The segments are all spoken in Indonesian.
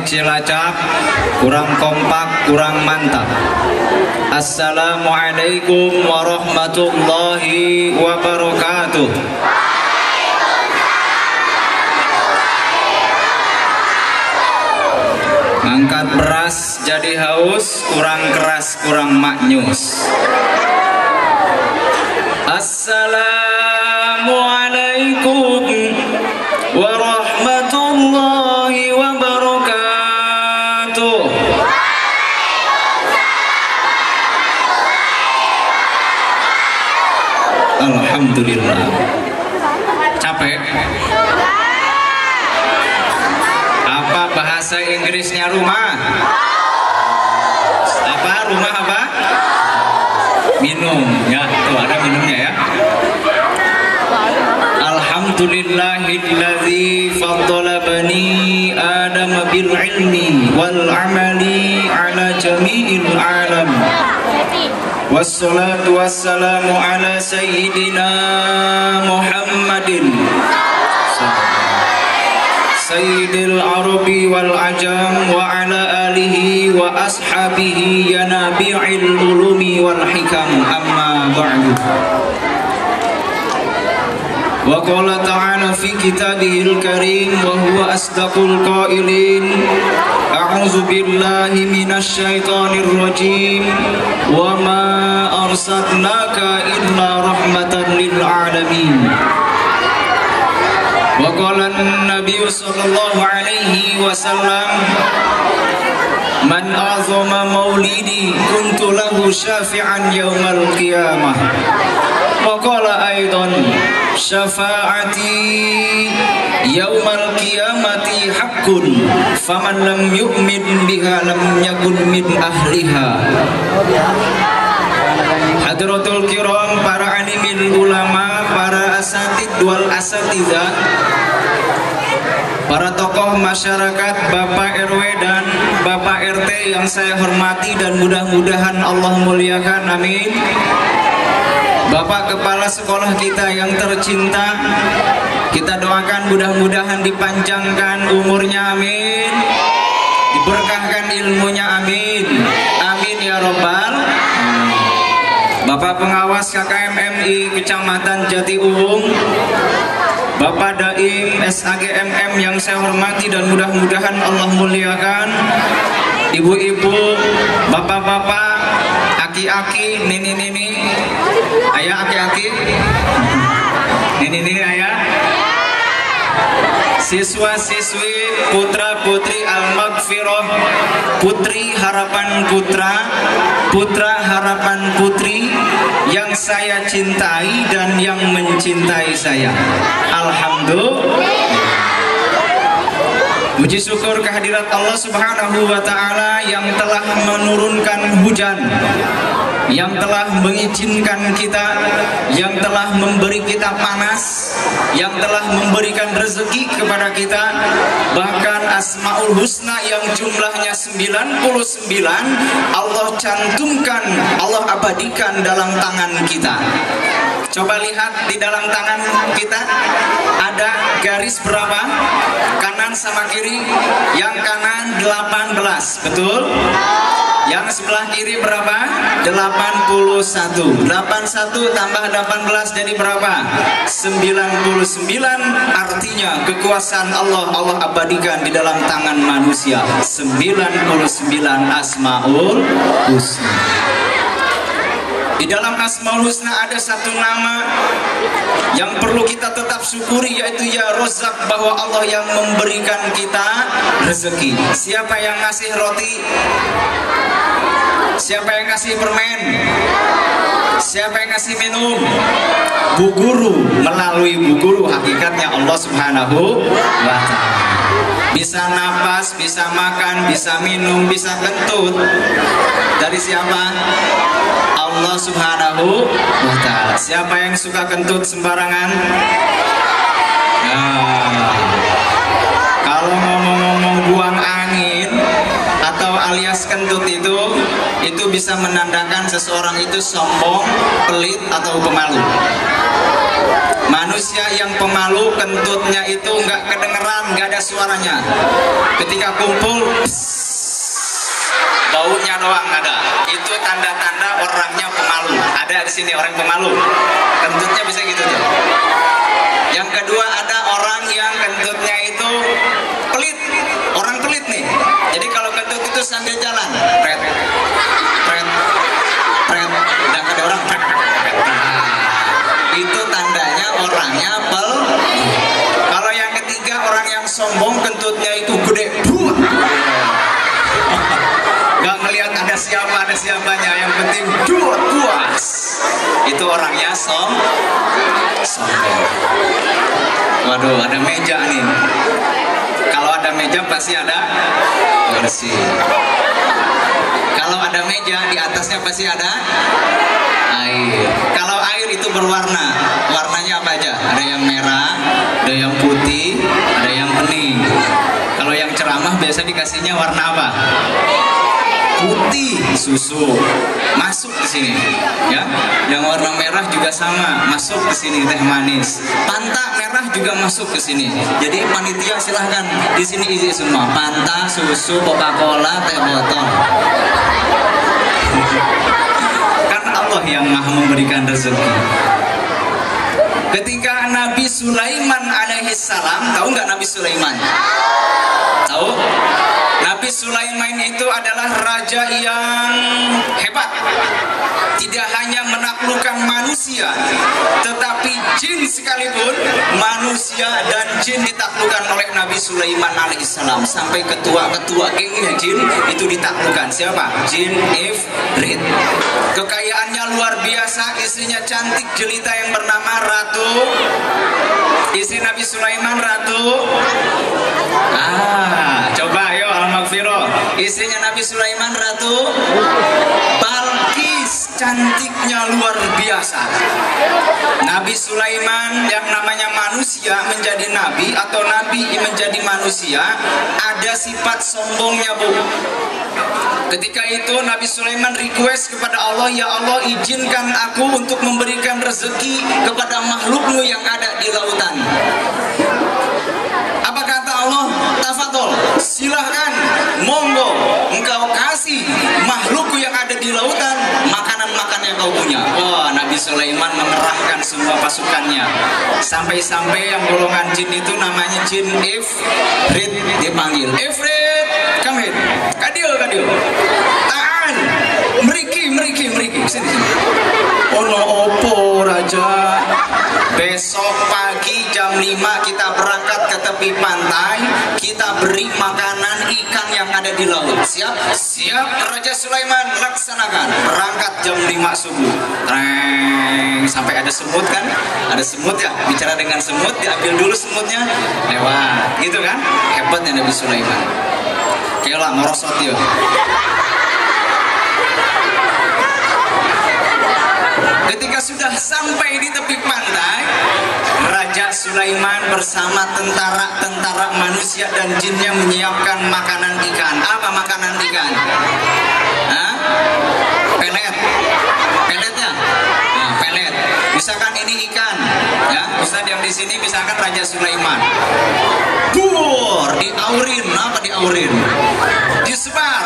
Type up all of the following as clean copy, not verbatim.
kami Cilacap, kurang kompak, kurang mantap. Assalamualaikum warahmatullahi wabarakatuh. Angkat beras jadi haus, kurang keras, kurang maknyus. Assalamualaikum warahmatullahi wabarakatuh. Alhamdulillah. Capek? Apa bahasa Inggrisnya rumah? Apa rumah apa? Minum ya, tuh ada minumnya ya. Alhamdulillahilladzi faddala bani Adam bil ilmi wal amali ala jami'il alam. Wassalatu wassalamu ala sayyidina Muhammadin sayyidil arabi wal ajam wa ala alihi wa ashabihi ya nabi'il ulumi wal hikam, amma ba'du. Wa qala ta'ala fi kitabihil karim wa huwa asdaqul qailin, a'udzu billahi minasy syaithanir rajim, wa ma arsalnaka illa rahmatan lil alamin. Wa qala an-nabiy sallallahu alaihi wasallam, man azama maulidi kuntu lahu syafi'an yaumal qiyamah. Wa qala aidan, syafaati yaumal qiyamati haqqun, faman lam yu'min biha lam yakun min ahliha. Hadratul kiram, para alimil ulama, para asatid wal asatidzah, para tokoh masyarakat, Bapak RW dan Bapak RT yang saya hormati dan mudah-mudahan Allah muliakan, amin. Bapak kepala sekolah kita yang tercinta, kita doakan mudah-mudahan dipanjangkan umurnya, amin. Diberkahkan ilmunya, amin. Amin ya robbal. Bapak pengawas KKMMI Kecamatan Jatiuhung, Bapak Daim SAGMM yang saya hormati dan mudah-mudahan Allah muliakan, ibu-ibu, bapak-bapak, aki-aki, nini-nini, ayah aki-aki, nini-nini ayah, siswa-siswi, putra-putri Al-Maghfirah, putri harapan putra, putra harapan putri yang saya cintai dan yang mencintai saya. Alhamdulillah. Puji syukur kehadirat Allah Subhanahu wa ta'ala yang telah menurunkan hujan, yang telah mengizinkan kita, yang telah memberi kita panas, yang telah memberikan rezeki kepada kita, bahkan Asmaul Husna yang jumlahnya 99 Allah cantumkan, Allah abadikan dalam tangan kita. Coba lihat di dalam tangan kita ada garis berapa? Kanan sama kiri. Yang kanan 18, betul? Yang sebelah kiri berapa? 81. 81 tambah 18 jadi berapa? 99. Artinya kekuasaan Allah, Allah abadikan di dalam tangan manusia. 99 Asmaul Husna. Di dalam Asmaul Husna ada satu nama yang perlu kita tetap syukuri, yaitu Ya Razzaq, bahwa Allah yang memberikan kita rezeki. Siapa yang ngasih roti? Siapa yang ngasih permen? Siapa yang ngasih minum? Bu Guru. Melalui Bu Guru hakikatnya Allah Subhanahu wa ta'ala. Bisa nafas, bisa makan, bisa minum, bisa kentut. Dari siapa? Allah Subhanahu wa ta'ala. Siapa yang suka kentut sembarangan? Nah, kalau ngomong-ngomong buang angin atau alias kentut itu bisa menandakan seseorang itu sombong, pelit atau pemalu. Manusia yang pemalu, kentutnya itu nggak kedengeran, nggak ada suaranya. Ketika kumpul, baunya doang ada. Itu tanda-tanda orangnya pemalu. Ada di sini orang pemalu, kentutnya bisa gitu tuh. Yang kedua, ada orang yang kentutnya itu pelit. Orang pelit nih. Jadi kalau kentut itu sambil jalan, pret, pret, pret, dan ada orang pret, pret. Itu tandanya orangnya Kalau yang ketiga, orang yang sombong, kentutnya itu gede, gak ngelihat ada siapanya, yang penting puas. Itu orangnya sombong. Waduh, ada meja nih. Kalau ada meja pasti ada bersih. Kalau ada meja, di atasnya pasti ada air. Kalau air itu berwarna, warnanya apa aja? Ada yang merah, ada yang putih, ada yang bening. Kalau yang ceramah biasa dikasihnya warna apa? Putih, susu masuk ke sini, ya. Yang warna merah juga sama, masuk ke sini, teh manis. Panta merah juga masuk ke sini. Jadi panitia silahkan di sini isi semua, Panta, susu, Coca-Cola, teh botol. Kan Allah yang maha memberikan rezeki. Ketika Nabi Sulaiman alaihissalam, tahu nggak Nabi Sulaiman? Tahu? Nabi Sulaiman itu adalah raja yang hebat. Tidak hanya menaklukkan manusia, tetapi jin sekalipun, manusia dan jin ditaklukkan oleh Nabi Sulaiman alaihissalam. Sampai ketua-ketua gengnya jin itu ditaklukkan. Siapa? Jin Ifrit. Kekayaannya luar biasa, istrinya cantik jelita yang bernama Ratu. Istri Nabi Sulaiman Ratu. Coba ayo al-maghfirah. Istrinya Nabi Sulaiman Ratu Balkis, cantiknya luar biasa. Nabi Sulaiman yang namanya manusia menjadi nabi atau nabi menjadi manusia, ada sifat sombongnya, Bu. Ketika itu Nabi Sulaiman request kepada Allah, ya Allah, izinkan aku untuk memberikan rezeki kepada makhlukmu yang ada di lautan. Apa kata Allah? Tafadhol, silahkan, monggo, engkau kasih makhlukku yang ada di lautan makanan-makanan yang kau punya. Wah, Nabi Sulaiman mengerahkan semua pasukannya. Sampai-sampai yang golongan jin itu namanya jin Ifrit, dipanggil Ifrit, come here, kadio, tahan, meriki, sini. Ono opo raja. Besok pagi jam 5 kita berangkat ke tepi pantai, kita beri makanan ikan yang ada di laut. Siap? Siap, Raja Sulaiman, laksanakan. Berangkat jam 5 subuh. Sampai ada semut kan? Ada semut ya, bicara dengan semut, diambil dulu semutnya, lewat. Gitu kan? Hebatnya Nabi Sulaiman. Kela merosot ya. Ketika sudah sampai di tepi pantai, Raja Sulaiman bersama tentara-tentara manusia dan jinnya menyiapkan makanan ikan. Apa makanan ikan? Peletnya? Nah, pelet. Misalkan ini ikan, ya. Ustaz yang di sini misalkan Raja Sulaiman. Diaurin, apa diaurin? Disebar,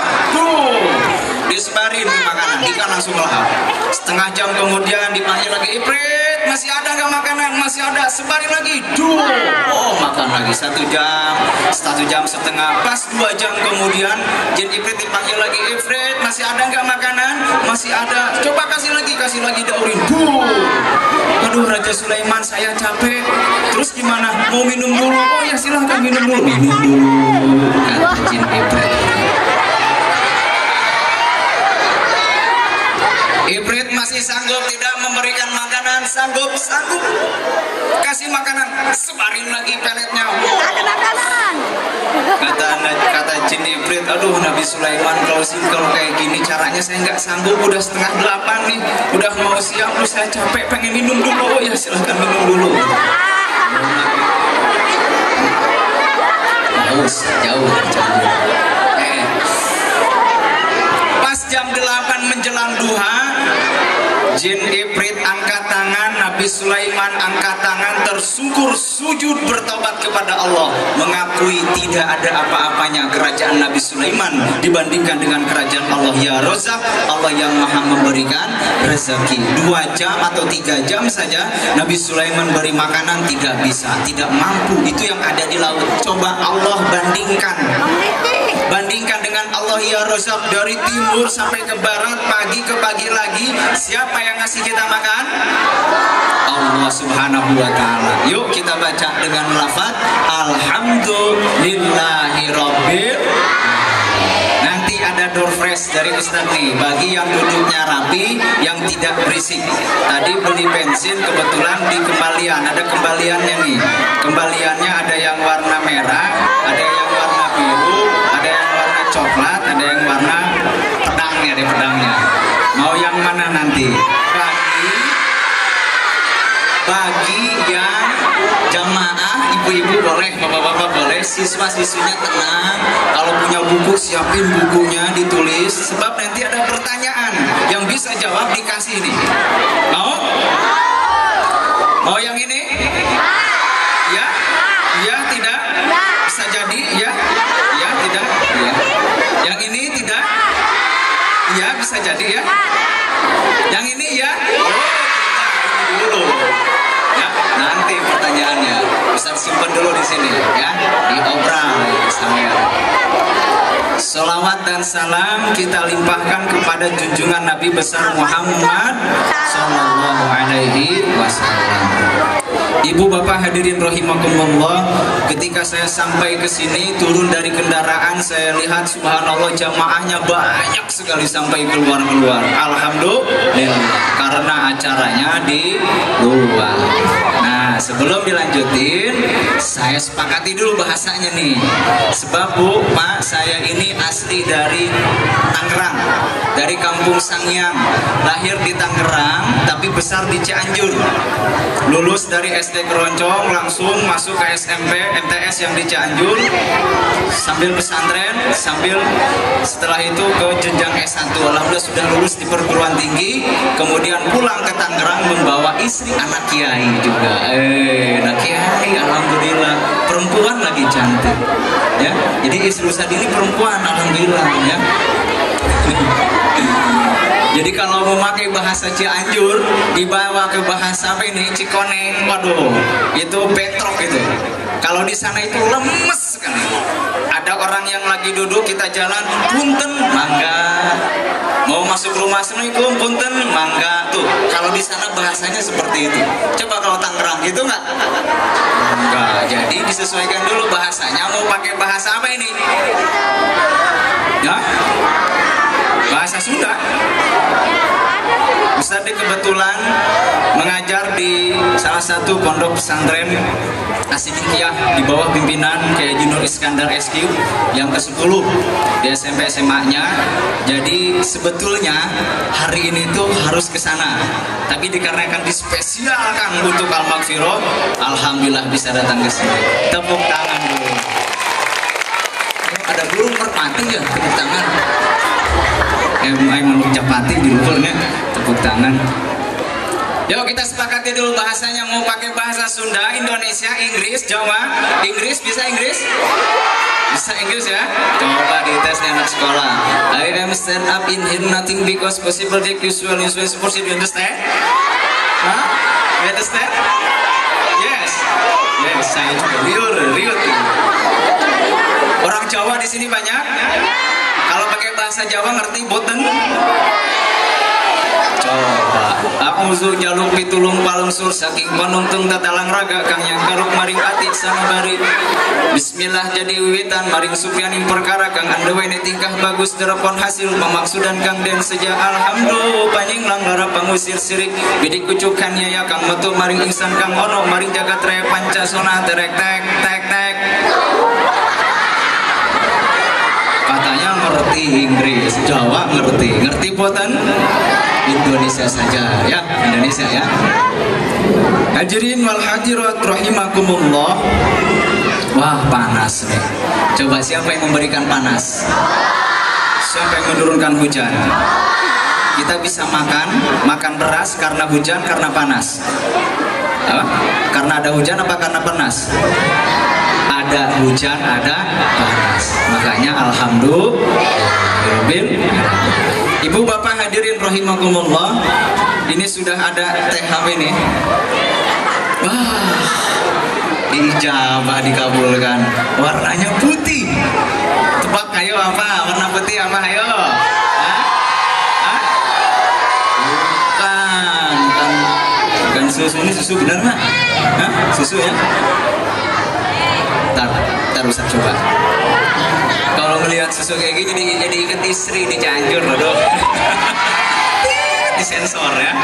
disebarin makanan, ikan langsung lahap. Setengah jam kemudian dipanggil lagi, Ifrit, masih ada nggak makanan? Masih ada, sebarin lagi. Makan lagi 1 jam, 1 jam setengah, pas 2 jam kemudian Jin Ifrit dipanggil lagi, Ifrit, masih ada nggak makanan? Masih ada, coba kasih lagi daurin. Aduh, Raja Sulaiman, saya capek. Terus gimana? Mau minum dulu? Oh ya, silahkan minum dulu. Kata Jin Ifrit. Ifrit masih sanggup tidak memberikan makanan, sanggup. Kasih makanan, sebarin lagi peletnya. Ada makanan. Kata Jin Ifrit, aduh Nabi Sulaiman, kalau kayak gini caranya saya nggak sanggup. Udah 7:30 nih, udah mau siang, saya capek, pengen minum dulu. Oh ya, silahkan minum dulu. Jauh. Pas jam 8 menjelang duha, Jin Ifrit angkat tangan, Nabi Sulaiman angkat tangan, tersungkur sujud bertobat kepada Allah, mengakui tidak ada apa-apanya kerajaan Nabi Sulaiman dibandingkan dengan kerajaan Allah. Ya Razak, Allah yang maha memberikan rezeki. 2 jam atau 3 jam saja Nabi Sulaiman beri makanan, tidak bisa, tidak mampu. Itu yang ada di laut. Coba Allah bandingkan dengan Allah ya Razak, dari timur sampai ke barat, pagi ke pagi lagi, siapa yang ngasih kita makan? Allah Subhanahu wa ta'ala. Yuk kita baca dengan lafaz Alhamdulillahirabbil. Nanti ada door fresh dari Ustaz nih, bagi yang duduknya rapi, yang tidak berisik. Tadi beli bensin kebetulan di kembalian, ada kembaliannya nih. Kembaliannya ada yang warna merah, ada yang warna biru, ada yang warna coklat, ada yang warna pedangnya, ada pedangnya. Mau yang mana nanti? Bagi yang jamaah, ibu-ibu boleh, bapak-bapak boleh, siswa-siswinya tenang. Kalau punya buku, siapin bukunya, ditulis. Sebab nanti ada pertanyaan yang bisa jawab dikasih ini. Mau? Mau yang ini? Ya? Ya, tidak? Bisa jadi? Ya? Ya, tidak? Ya. Yang ini tidak? Ya, bisa jadi ya? Yang ini ya? Oh, ini dulu. Ya, nanti pertanyaannya bisa simpan dulu di sini ya, diobral saya. Salawat dan salam kita limpahkan kepada junjungan Nabi besar Muhammad Sallallahu Alaihi Wasallam. Ibu bapak hadirin rahimakumullah, ketika saya sampai ke sini, turun dari kendaraan, saya lihat subhanallah jamaahnya banyak sekali sampai keluar-keluar. Alhamdulillah, karena acaranya di luar. Nah, sebelum dilanjutin, saya sepakati dulu bahasanya nih. Sebab Bu, Pak, saya ini asli dari Tangerang, dari Kampung Sangiang. Lahir di Tangerang, tapi besar di Cianjur. Lulus dari SD Keroncong, langsung masuk ke SMP MTS yang di Cianjur, sambil pesantren, sambil setelah itu ke jenjang S1. Alhamdulillah sudah lulus di perguruan tinggi, kemudian pulang ke Tangerang membawa istri anak kiai juga. Anak kiai, alhamdulillah, perempuan lagi cantik. Ya, jadi istri Ustaz ini perempuan, alhamdulillah ya. Jadi kalau memakai bahasa Cianjur dibawa ke bahasa apa ini, Cikone, waduh, itu bentrok itu. Kalau di sana itu lemes sekali. Ada orang yang lagi duduk, kita jalan, punten, mangga. Mau masuk rumah, assalamualaikum, punten, mangga. Tuh, kalau di sana bahasanya seperti itu. Coba kalau Tangerang gitu nggak? Enggak. Jadi disesuaikan dulu bahasanya. Mau pakai bahasa apa ini? Ya? Bahasa Sunda. Ustaz kebetulan mengajar di salah satu pondok pesantren Asidikiyah di bawah pimpinan Kiai Junur Iskandar SQ yang ke-10 di SMP SMA-nya. Jadi sebetulnya hari ini tuh harus ke sana, tapi dikarenakan dispesialkan untuk Al-Maghfirah, alhamdulillah bisa datang ke sini. Tepuk tangan dulu. Ada burung merpati ya, tepuk tangan. Manuk capati di lukulnya, tepuk tangan. Yuk kita sepakati dulu bahasanya. Mau pakai bahasa Sunda, Indonesia, Inggris, Jawa. Inggris, bisa Inggris? Bisa Inggris ya? Coba dites nih anak sekolah. I am stand up in here nothing because possible that usual support. You understand? Huh? You understand? Yes. Yes, saya juga riut. Orang Jawa di sini banyak. Kalau pakai bahasa Jawa ngerti boten? Coba. A'udzu jaluk pitulung palungsur saking panungtung tatalang raga kang yang karuk maring ati sanabari. Bismillah jadi wiwitan maring supyaning perkara kang andewene tingkah bagus terepon hasil pemaksudan kang den seja alhamdulillah panjing langlara pangusir sirik bidik kucukannya ya kang metu maring insan kang ono maring jagat raya pancasona terek tek. Katanya ngerti Inggris, Jawa ngerti boten? Indonesia saja ya, Indonesia ya. Hadirin wal hadirat rahimakumullah. Wah, panas nih. Coba siapa yang memberikan panas? Siapa yang menurunkan hujan? Kita bisa makan beras karena hujan, karena panas. Apa? Karena ada hujan apa karena panas? Ada hujan, ada panas. Makanya alhamdulillah. Ibu bapak hadirin rahimakumullah, ini sudah ada THW nih. Wah, ijabah dikabulkan. Warnanya putih. Tebak ayo apa? Warna putih apa ayo? Bukan susu, ini susu benar nggak? Hah? Susu ya? Ntar Ustaz coba. Kalau melihat susu kayak gini jadi ikat istri di Cianjur loh dong. Disensor ya.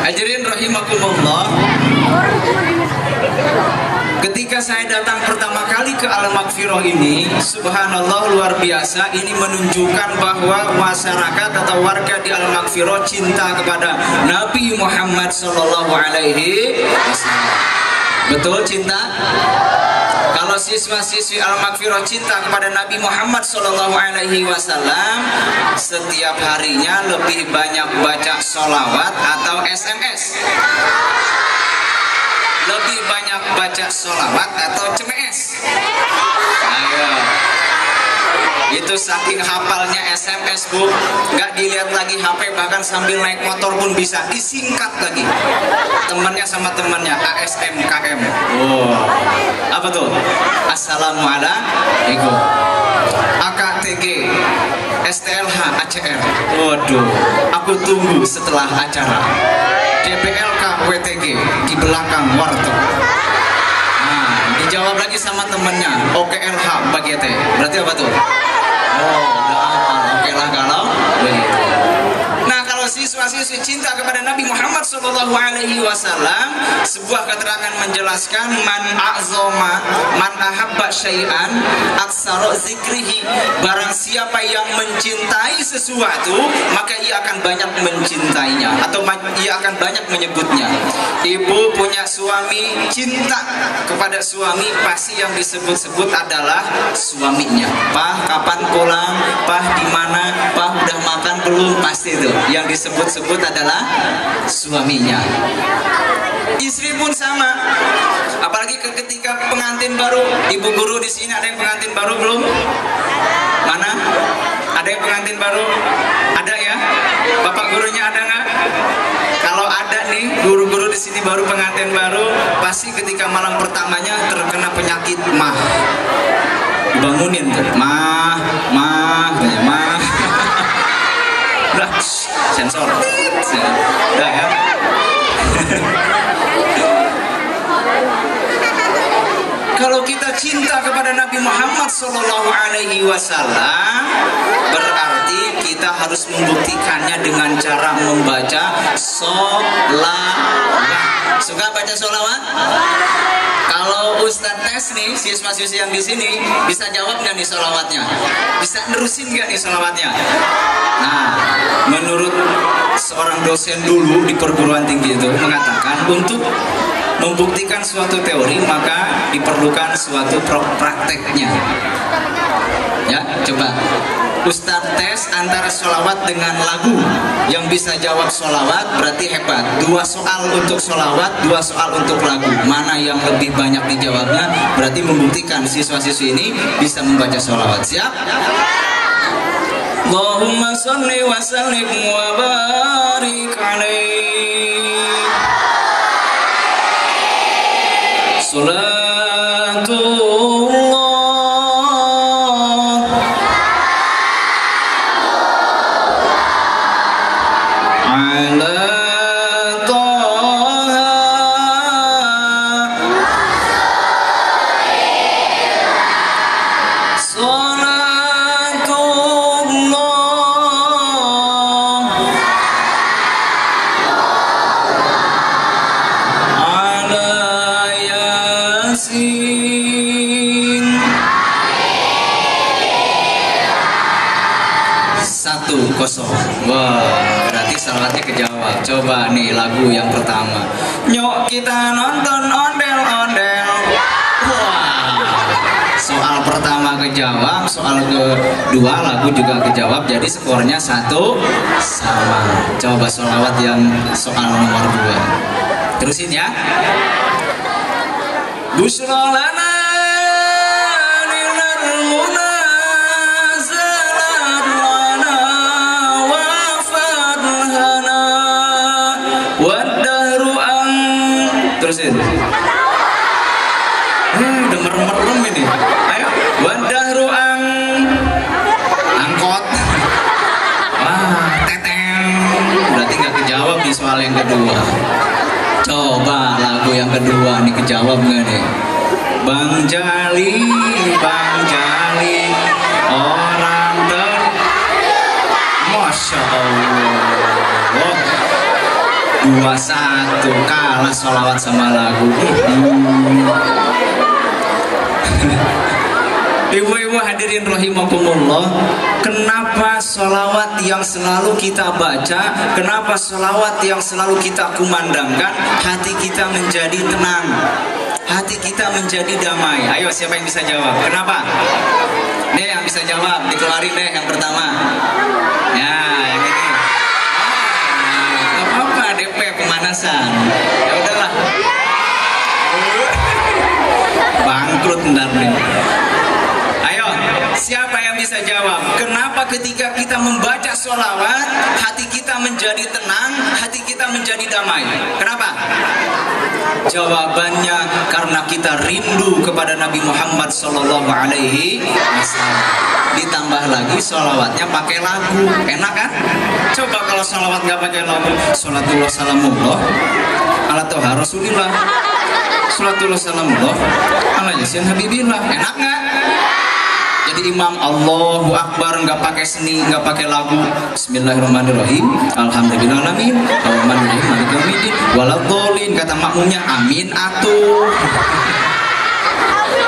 Hadirin rahimakumullah. Ketika saya datang pertama kali ke Al-Maghfirah ini, subhanallah luar biasa, ini menunjukkan bahwa masyarakat atau warga di Al-Maghfirah cinta kepada Nabi Muhammad sallallahu alaihi wasallam. Betul cinta? Kalau siswa-siswi Al-Maghfirah cinta kepada Nabi Muhammad sallallahu alaihi wasallam, setiap harinya lebih banyak baca sholawat atau SMS? Lebih banyak baca sholawat atau CMS? Ayo. Itu saking hafalnya SMS bu, nggak dilihat lagi HP, bahkan sambil naik motor pun bisa disingkat lagi. Temannya sama temannya ASM KM. Oh, apa tuh? Assalamualaikum. AKTG, STLH, ACR. Waduh, aku tunggu setelah acara. DPLK, WTG di belakang warteg. Nah, dijawab lagi sama temennya. OKLH, Bagete. Berarti apa tuh? Oh, udah hafal. Oke lah kalau begitu. Nah, kalau siswa-siswi cinta kepada Nabi Muhammad sallallahu alaihi wasallam, sebuah keterangan menjelaskan man ahabba syai'an aksara zikrihi, barang siapa yang mencintai sesuatu maka ia akan banyak mencintainya atau ia akan banyak menyebutnya. Ibu punya suami, cinta kepada suami, pasti yang disebut-sebut adalah suaminya. Pah, kapan pulang? Pah, di mana? Pah, udah makan belum? Pasti itu yang disebut-sebut adalah suaminya. Istri pun sama. Apalagi ketika pengantin baru. Ibu guru di sini ada yang pengantin baru belum? Mana? Ada yang pengantin baru? Ada ya? Bapak gurunya ada nggak? Kalau ada nih guru-guru di sini baru pengantin baru, pasti ketika malam pertamanya terkena penyakit mah. Dibangunin tuh, mah. Udah, sensor. Udah ya. Kalau kita cinta kepada Nabi Muhammad sallallahu alaihi wasallam, berarti kita harus membuktikannya dengan cara membaca sholawat. Suka baca sholawat? Kalau Ustadz tes nih, siswa-siswi yang di sini bisa jawab nggak nih sholawatnya? Bisa nerusin nggak nih sholawatnya? Nah, menurut seorang dosen dulu di perguruan tinggi itu mengatakan untuk membuktikan suatu teori maka diperlukan suatu prakteknya. Ya, coba Ustadz tes antara sholawat dengan lagu. Yang bisa jawab sholawat berarti hebat. 2 soal untuk sholawat, 2 soal untuk lagu. Mana yang lebih banyak dijawabnya berarti membuktikan siswa-siswi ini bisa membaca sholawat. Siap? Allahumma sholli wa sallim wa barik alaihi. Salatullah ala Taha Yasin. 1-0. Wah, berarti salawatnya kejawab. Coba nih lagu yang pertama. Nyok kita nonton ondel-ondel. Wah, soal pertama pertama kejawab, soal kedua lagu juga kejawab, jadi skornya 1 sama. Coba sholawat yang soal nomor 2. Terusin ya. Busyra lana nilal munazalat lana wa fadhana wadahru an. Terusin. Udah merem-merem ini. Ayo, wadahru an. Angkot. Wah, teteng. Berarti nggak kejawab di soal yang kedua. Coba lagu yang kedua nih kejawab nggak nih? Bang Jali, orang Masya Allah. 2-1 kalah sholawat sama lagu. Ibu-ibu hadirin rahimakumullah, kenapa sholawat yang selalu kita baca, kenapa sholawat yang selalu kita kumandangkan, hati kita menjadi tenang, hati kita menjadi damai? Ayo, siapa yang bisa jawab? Kenapa? Nih yang bisa jawab, dikeluarin deh yang pertama. Ya, yang ini. Gak apa-apa, DP pemanasan. Ya udahlah. Bangkrut ntar nih. Siapa yang bisa jawab? Kenapa ketika kita membaca sholawat, hati kita menjadi tenang, hati kita menjadi damai? Kenapa? Jawabannya karena kita rindu kepada Nabi Muhammad SAW. Ditambah lagi sholawatnya pakai lagu, enak kan? Coba kalau sholawat nggak pakai lagu, sholatullah salamullah ala toha rasulillah, sholatullah salamullah ala yasin habibillah, enak nggak? Jadi imam Allahu Akbar nggak pakai seni, nggak pakai lagu. Bismillahirrahmanirrahim. Alhamdulillahirrahmanirrahim. Alhamdulillahirrahmanirrahim. Maliki yaumiddin. Waladhdallin, kata makmumnya amin atuh.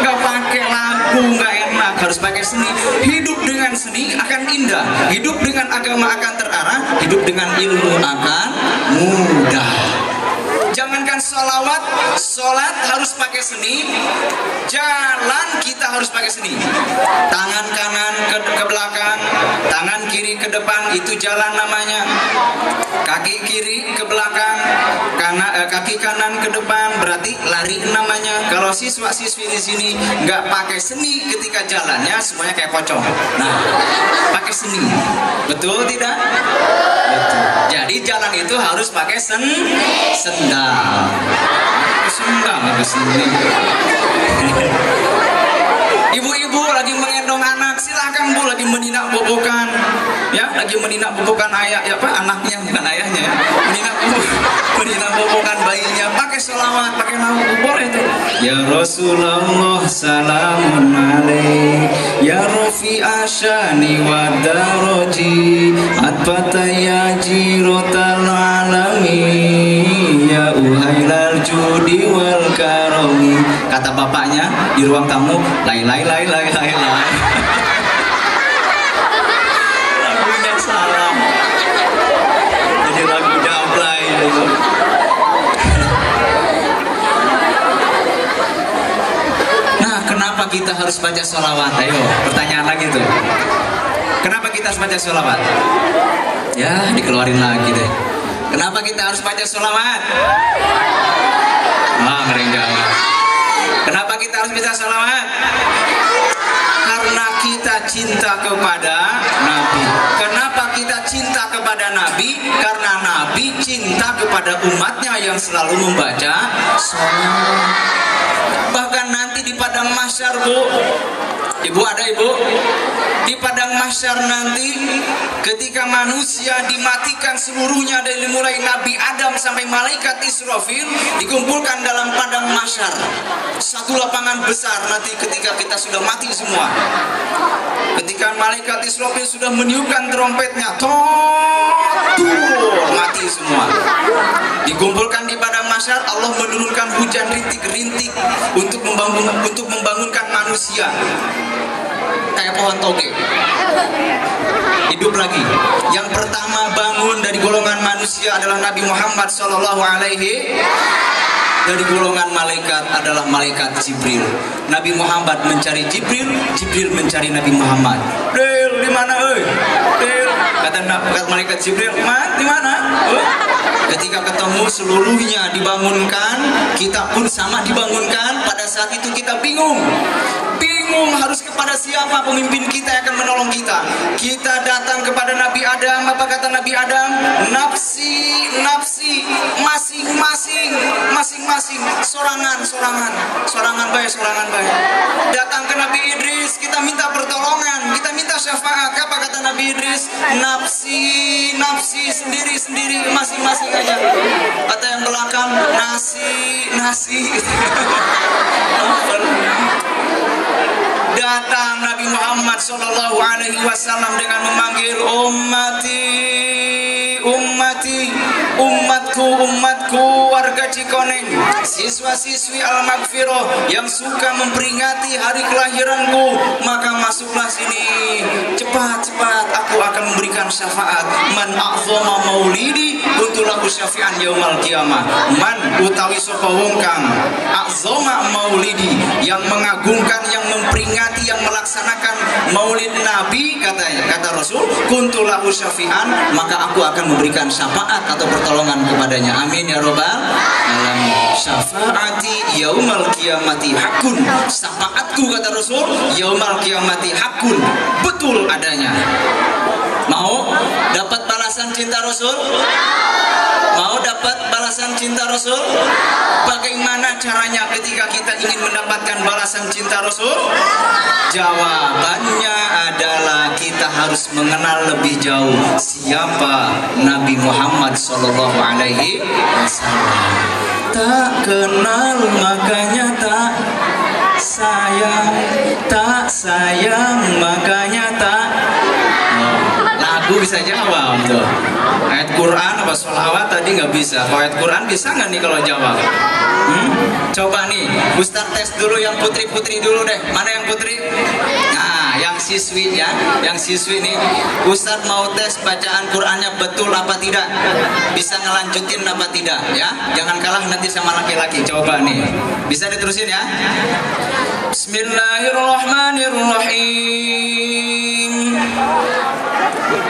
Nggak pakai lagu, nggak enak, harus pakai seni. Hidup dengan seni akan indah. Hidup dengan agama akan terarah. Hidup dengan ilmu akan mudah. Jangankan sholawat, sholat harus pakai seni. Jalan kita harus pakai seni. Tangan kanan ke belakang, tangan kiri ke depan, itu jalan namanya. Kaki kiri ke belakang, kaki kanan ke depan, berarti lari namanya. Kalau siswa-siswi di sini nggak pakai seni ketika jalannya, semuanya kayak pocong. Nah, pakai seni, betul tidak? Betul. Jadi jalan itu harus pakai sendal. Sendal pakai sendal. Ibu-ibu lagi mengendong anak, silakan Bu, lagi meninak bobokan, ya, lagi meninak bobokan ayah, ya Pak, anaknya bukan ayahnya ya, meninak bobokan bayinya, pakai sholawat, pakai lagu, boleh tuh. Ya Rasulullah salamun alaik, ya Rafi asyani wa daraji, atfataya jirotal alami, ya uhailal judi wal karomi. Kata bapaknya di ruang tamu, lai. Lagunya salah, jadi lagu jablay. Nah, kenapa kita harus baca sholawat? Ayo, pertanyaan lagi tuh. Kenapa kita harus baca sholawat? Ya, dikeluarin lagi deh. Kenapa kita harus baca sholawat? Ngeri jawab. Kenapa kita harus baca sholawat? Karena kita cinta kepada Nabi. Kenapa kita cinta kepada Nabi? Karena Nabi cinta kepada umatnya yang selalu membaca sholawat. Bahkan nanti di padang mahsyar, Bu, Ibu ada Ibu? Di padang mahsyar nanti, ketika manusia dimatikan seluruhnya dari mulai Nabi Adam sampai malaikat Israfil, dikumpulkan dalam padang mahsyar, satu lapangan besar nanti ketika kita sudah mati semua. Ketika malaikat Israfil sudah meniupkan trompetnya, mati semua. Dikumpulkan di padang mahsyar, Allah menurunkan hujan rintik-rintik untuk membangunkan manusia. Kayak pohon toge, hidup lagi. Yang pertama bangun dari golongan manusia adalah Nabi Muhammad SAW. dari golongan malaikat adalah malaikat Jibril. Nabi Muhammad mencari Jibril, Jibril mencari Nabi Muhammad. Del, di mana euy? Del, kata malaikat Jibril, "Man, di mana?" Ketika ketemu seluruhnya dibangunkan, kita pun sama dibangunkan. Pada saat itu kita bingung harus kepada siapa pemimpin kita yang akan menolong kita. Kita datang kepada Nabi Adam. Apa kata Nabi Adam? Nafsi, nafsi, masing-masing, sorangan baik. Datang ke Nabi Idris, kita minta pertolongan, kita minta syafaat. Apa kata Nabi Idris? Nafsi, sendiri, masing-masing aja. Kata yang belakang, nasi. Datang Nabi Muhammad Shallallahu Alaihi Wasallam dengan memanggil umatku warga Cikoneng, siswa-siswi Al-Maghfirah yang suka memperingati hari kelahiranku, maka masuklah sini cepat aku akan memberikan syafaat. Man a'zama maulidi kuntulahu syafi'an yaumal qiyamah. Man utawi sapa wong kang a'zama maulidi, yang mengagungkan, yang memperingati, yang melaksanakan maulid Nabi, kata Rasul, kuntulahu syafi'an, maka aku akan memberikan syafaat atau pertolongan kepadanya. Amin ya robbal alamin. Syafaati yaumal qiyamati hakun. Syafaatku, kata Rasul, yaumal qiyamati hakun, betul adanya. Mau dapat balasan cinta Rasul? Mau dapat balasan cinta Rasul? Bagaimana caranya ketika kita ingin mendapatkan balasan cinta Rasul? Jawabannya adalah kita harus mengenal lebih jauh siapa Nabi Muhammad Sallallahu Alaihi Wasallam. Tak kenal makanya tak sayang makanya tak. Lagu bisa jawab tuh. Ayat Quran apa sholawat tadi nggak bisa. Kalau ayat Quran bisa nggak nih kalau jawab? Coba nih, Ustaz tes dulu yang putri-putri dulu deh. Mana yang putri? Nah, yang siswi ya, yang siswi nih, Ustaz mau tes bacaan Qurannya betul apa tidak? Bisa ngelanjutin apa tidak? Ya, jangan kalah nanti sama laki-laki. Coba nih, bisa diterusin ya. Bismillahirrahmanirrahim.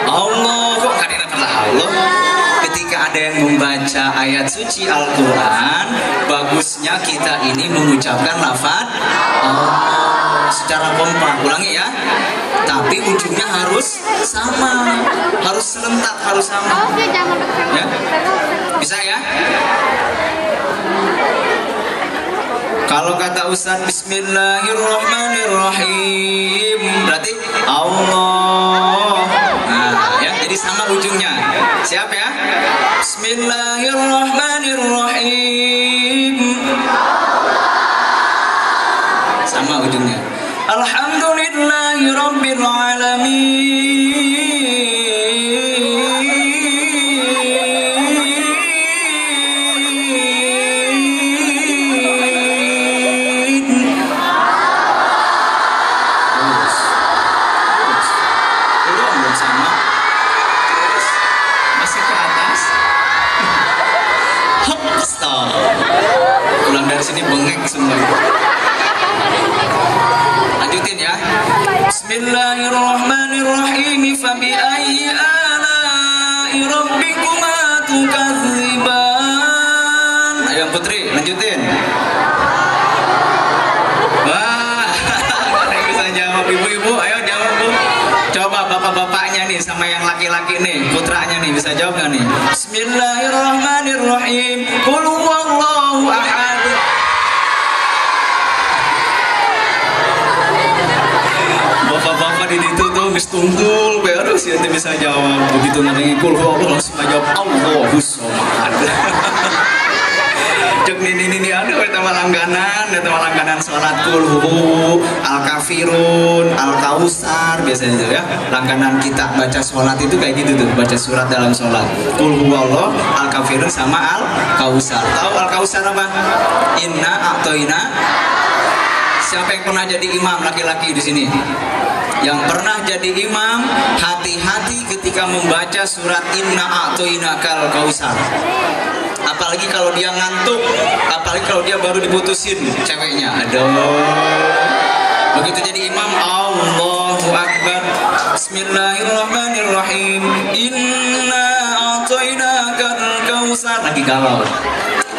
Allah, kok kadang-kadang Allah. Ketika ada yang membaca ayat suci Al-Quran, bagusnya kita ini mengucapkan lafaz Allah secara kompak. Ulangi ya. Tapi ujungnya harus sama, harus serentak, harus sama. Ya? Bisa ya? Kalau kata Ustaz Bismillahirrahmanirrahim, berarti Allah. Nah, ya, jadi sama ujungnya. Siap ya? Bismillahirrahmanirrahim. Sama ujungnya. Alhamdulillahirabbil alamin. Pulang dari sini bengek semua. Lanjutin ya. Bismillahirrahmanirrahim. Fabi ayyi ala'i rabbikuma tukadziban. Ayo putri, lanjutin. Wah, ada yang bisa jawab. Ibu-ibu, ayo jawab bu. Coba bapak-bapaknya nih sama yang laki-laki nih, putranya nih, bisa jawab gak nih? Bismillahirrahmanirrahim. Qul huwallahu ahad. Bapak-bapak di situ tuh mistunggul, baru sih nanti bisa jawab. Begitu nanti qul huwallahu langsung jawab Allahus samad. Cek ini ada langganan sholat kulhu, al-kafirun, al-kausar biasanya itu ya. Langganan kita baca sholat itu kayak gitu tuh, baca surat dalam sholat. Kulhu Allah, al-kafirun sama al-kausar. Tahu al-kausar apa? Inna a'toina. Siapa yang pernah jadi imam laki-laki di sini? Yang pernah jadi imam, hati-hati ketika membaca surat Inna a'toina kal kausar. apalagi kalau dia ngantuk, apalagi kalau dia baru diputusin ceweknya. Aduh. Begitu jadi imam, Allahu Akbar, Bismillahirrahmanirrahim, Inna a'tainakal kautsar, lagi galau.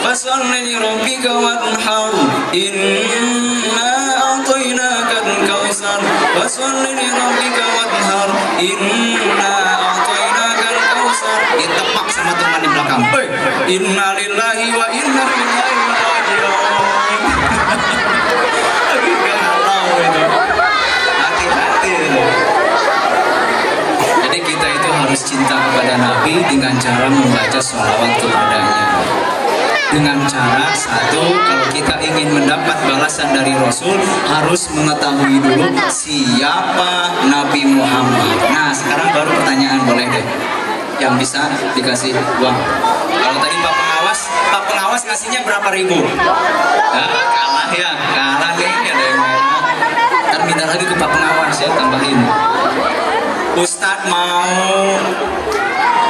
Fasholli li rabbika wanhar, Inna a'tainakal kautsar, Fasholli li rabbika wanhar, Inna a'tainakal kautsar. Ditepak sama teman di belakang. Inna lillahi wa inna ilaihi raji'un. Lagi galau itu. Hati-hati. Jadi kita itu harus cinta kepada Nabi dengan cara membaca sholawat kepadanya. Dengan cara satu, kalau kita ingin mendapat balasan dari Rasul, harus mengetahui dulu siapa Nabi Muhammad. Nah, sekarang baru pertanyaan, boleh deh yang bisa dikasih uang. Kalau tadi Pak Pengawas ngasihnya berapa ribu? Nah, kalah nih, ada yang merah. Ntar minta lagi ke Pak Pengawas ya, tambahin. Ustadz mau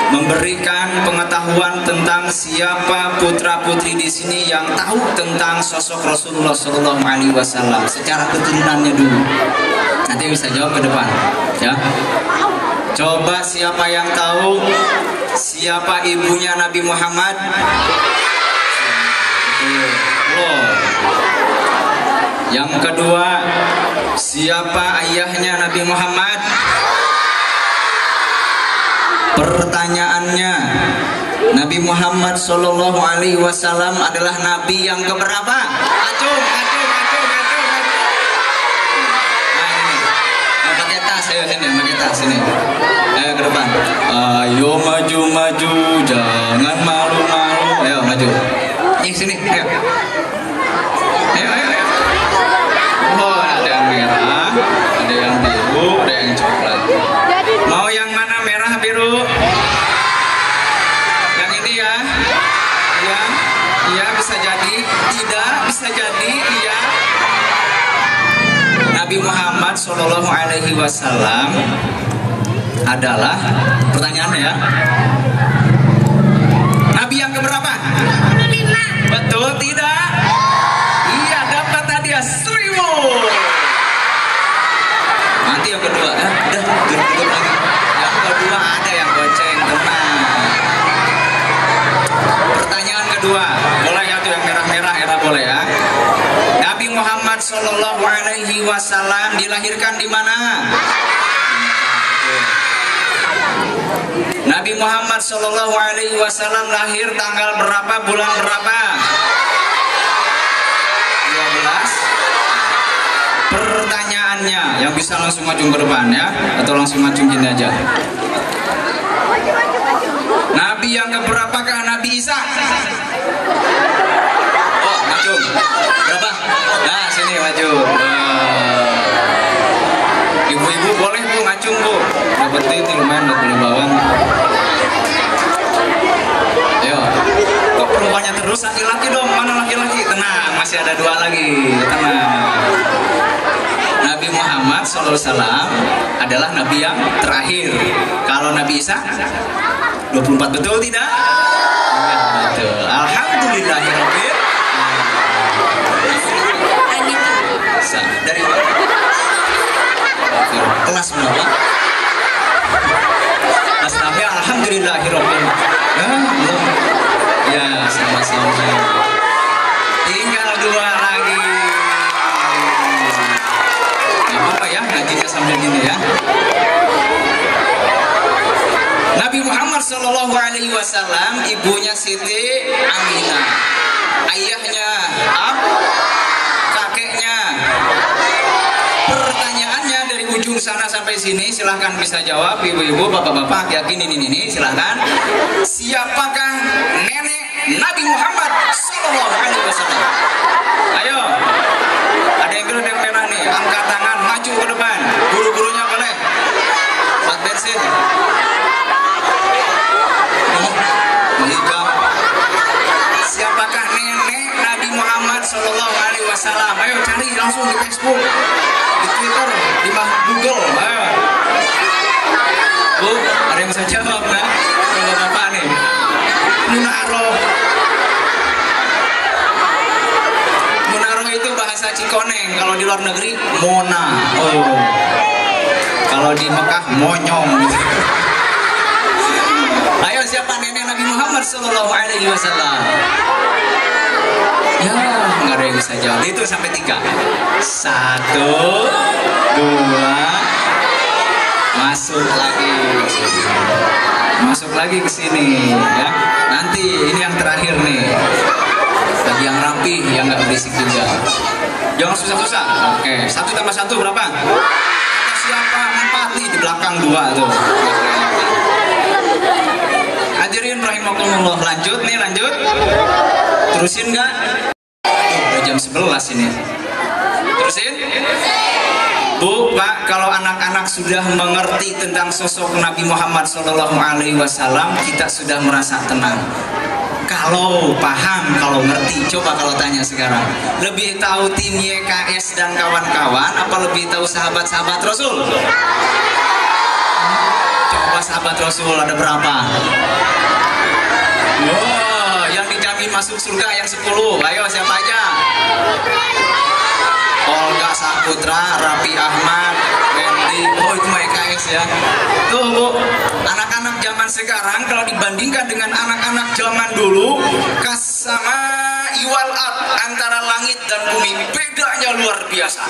memberikan pengetahuan tentang siapa putra putri di sini yang tahu tentang sosok Rasulullah Shallallahu Alaihi Wasallam secara keturunannya dulu. Nanti bisa jawab ke depan, ya. Coba siapa yang tahu siapa ibunya Nabi Muhammad? Yang kedua, siapa ayahnya Nabi Muhammad? Pertanyaannya, Nabi Muhammad Shallallahu Alaihi Wasallam adalah Nabi yang keberapa? Acung. Nah ini, pakai tas, ayo sini, pakai tas sini. Ayo ke depan. Ayo maju, jangan malu-malu. Ayo maju. Nih sini, ayo. Ayo. Oh, ada yang merah, ada yang biru, ada yang coklat. Mau yang mana, merah biru? Yang ini ya? Iya bisa jadi, tidak bisa jadi, iya. Nabi Muhammad Shallallahu Alaihi Wasallam adalah, pertanyaannya ya, Nabi yang keberapa? 5. Betul tidak? Iya, dapat hadiah 1000. Nanti yang kedua, udah duduk lagi. Yang kedua ada yang goceng, tenang. Pertanyaan kedua, boleh ya tuh yang merah-merah, era boleh ya. Nabi Muhammad Shallallahu Alaihi Wasallam dilahirkan di mana? Nabi Muhammad Shallallahu Alaihi Wasallam lahir tanggal berapa, bulan berapa? 12. Pertanyaannya, yang bisa langsung maju ke depan ya, atau langsung maju gini aja. Nabi yang keberapakah Nabi Isa? Oh, maju. Berapa? Nah, sini maju. Ibu-ibu boleh bu ngacung bu. Dapat ini lumayan buat beli bawang. Ayo. Kok perempuannya terus, laki-laki dong. Mana laki-laki? Tenang, masih ada 2 lagi. Tenang. Nabi Muhammad SAW adalah Nabi yang terakhir. Kalau Nabi Isa 24, betul tidak? Ya, betul. Alhamdulillahirobbil. Dari mana? Kelas berapa? Mas Nabi, alhamdulillahirobbil. Ya, sama-sama. Tinggal 2 lagi. Apa ya, ngajinya sambil gini ya. Nabi Muhammad Shallallahu Alaihi Wasallam, ibunya Siti Aminah, ayahnya kakeknya. Pertanyaannya dari ujung sana sampai sini, silahkan bisa jawab, ibu-ibu, bapak-bapak, yakin ini, silahkan. Siapakah nenek Nabi Muhammad Shallallahu Alaihi Wasallam? Ayo, ada yang biru, ada yang merah nih, angkat tangan, maju ke depan. Guru-gurunya boleh. Buat bensin. Siapakah nenek Nabi Muhammad Shallallahu Alaihi Wasallam? Ayo cari langsung di Facebook, di Twitter, di Google. Ayo. Bu, ada yang bisa jawab nggak? Bapak nih. Nuna Aroh. bahasa Cikoneng, kalau di luar negeri Mona. Oh. Kalau di Mekah monyong. Ayo, siapa nenek Nabi Muhammad Sallallahu Alaihi Wasallam? Ya, nggak ada yang bisa jawab. Itu sampai 3. 1, 2, masuk lagi ke sini ya. Nanti ini yang terakhir nih, bagi yang rapi, yang nggak berisik juga. Jangan susah-susah. Oke, 1 tambah 1 berapa? Siapa? 4 nih, di belakang 2 tuh. Hadirin rahimakumullah, lanjut. Terusin nggak? Udah jam 11 ini. Terusin? Bu, Pak, kalau anak-anak sudah mengerti tentang sosok Nabi Muhammad SAW, kita sudah merasa tenang. Kalau paham, kalau ngerti, coba kalau tanya sekarang, lebih tahu tim YKS dan kawan-kawan, apa lebih tahu sahabat-sahabat Rasul? Coba sahabat Rasul ada berapa? Wow, yang dijamin masuk surga yang 10. Ayo, siapa aja? Olga Saputra, Raffi Ahmad, Wendy. Oh, itu YKS ya. Tuh Bu, anak-anak zaman sekarang kalau dibandingkan dengan anak-anak zaman dulu, kasama iwal ard, antara langit dan bumi, bedanya luar biasa.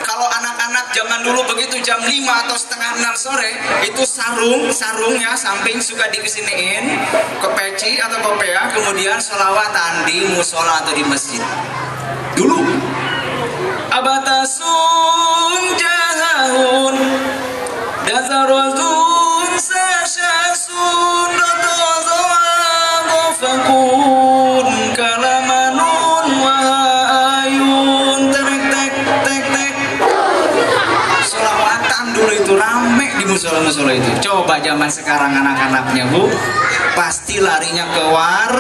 Kalau anak-anak zaman dulu begitu jam 5 atau setengah 6 sore, itu sarungnya samping suka dikesiniin ke peci atau kopea, kemudian sholawatan di musola atau di masjid. Dulu abatasun jahahun dazarazun sashasun ratazawagofakun kalamanun wahayun tek sholawatan dulu itu rame di musola-musola itu. Coba zaman sekarang anak-anaknya Bu, pasti larinya keluar,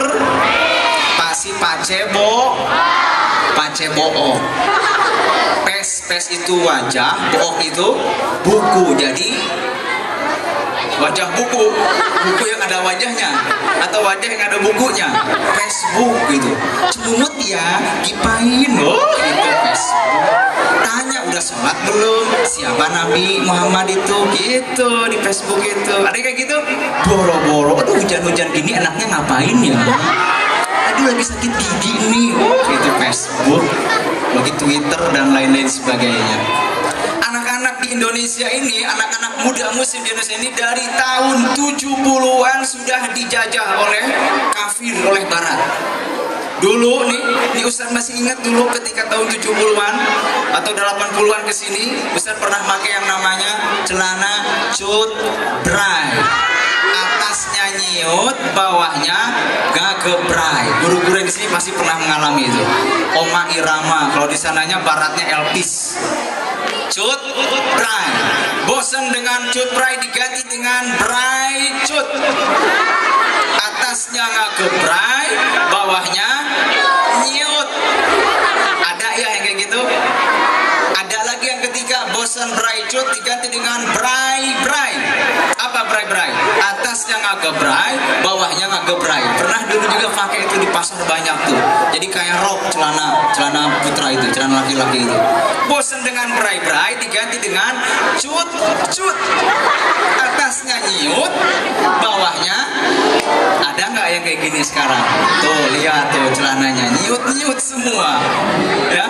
pasti pacebo. Pes itu wajah, book itu buku. Jadi wajah buku yang ada wajahnya atau wajah yang ada bukunya, Facebook gitu. Cemumut ya, kipain loh gitu Facebook. Tanya udah sholat belum, siapa Nabi Muhammad itu gitu di Facebook itu. Ada kayak gitu, boro-boro. Aduh, hujan-hujan gini anaknya ngapain ya? Aduh, lagi sakit gigi nih. Itu Facebook, bagi Twitter dan lain-lain sebagainya. Anak-anak di Indonesia ini, anak-anak muda muslim di Indonesia ini dari tahun 70-an sudah dijajah oleh kafir, oleh barat. Dulu nih Ustaz masih ingat dulu ketika tahun 70-an atau 80-an ke sini, Ustaz pernah pakai yang namanya celana cut bray. Atasnya nyiut, bawahnya gagebray. Guru-guru di sini pasti pernah mengalami itu. Oma Irama, kalau di sananya baratnya Elvis. Cut bray. Bosan dengan cut bray diganti dengan bray cut. Atasnya ngagebray, bawahnya nyiut. Ada ya yang kayak gitu? Ada lagi yang ketiga, bosan bray cut diganti dengan bray. Apa bray? Atasnya ngagebray, bawahnya ngagebray. Pernah dulu juga pakai itu di pasar banyak tuh. Jadi kayak rok, celana putra itu, celana laki-laki itu. Bosan dengan bray diganti dengan cut. Atasnya nyiut, bawahnya ada nggak yang kayak gini sekarang? Tuh lihat tuh celananya nyiut semua, ya.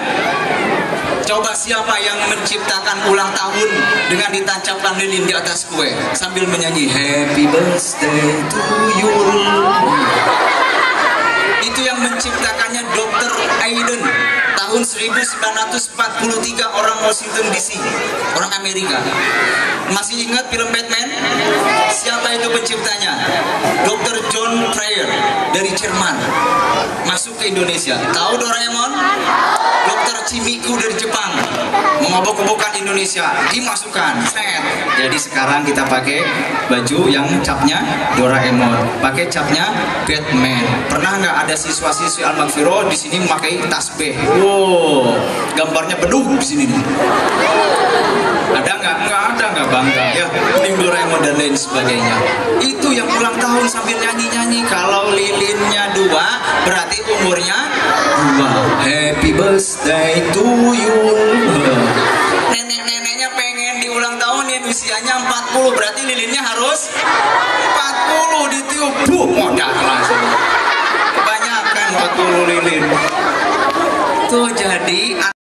Coba siapa yang menciptakan ulang tahun dengan ditancapkan lilin di atas kue sambil menyanyi Happy Birthday to you. Itu yang menciptakannya Dr. Aiden tahun 1943, orang Washington DC, orang Amerika. Masih ingat film Batman? Siapa itu penciptanya? Dr. John Fryer dari Jerman masuk ke Indonesia. Tahu Doraemon? Dr. Chimiku dari Jepang mengobok-obokkan Indonesia, dimasukkan. Jadi sekarang kita pakai baju yang capnya Doraemon, pakai capnya Batman. Pernah nggak ada siswa-siswi Al-Maghfirah di sini memakai tasbih? Wow, gambarnya beduk di sini nih. Ada nggak? Nggak ada, nggak bangga ya. Ini Doraemon dan lain sebagainya. Itu yang ulang tahun sambil nyanyi-nyanyi. Kalau lilinnya 2, berarti umurnya 2. Happy birthday to udah langsung. Kebanyakan 40 lilin. Tuh jadi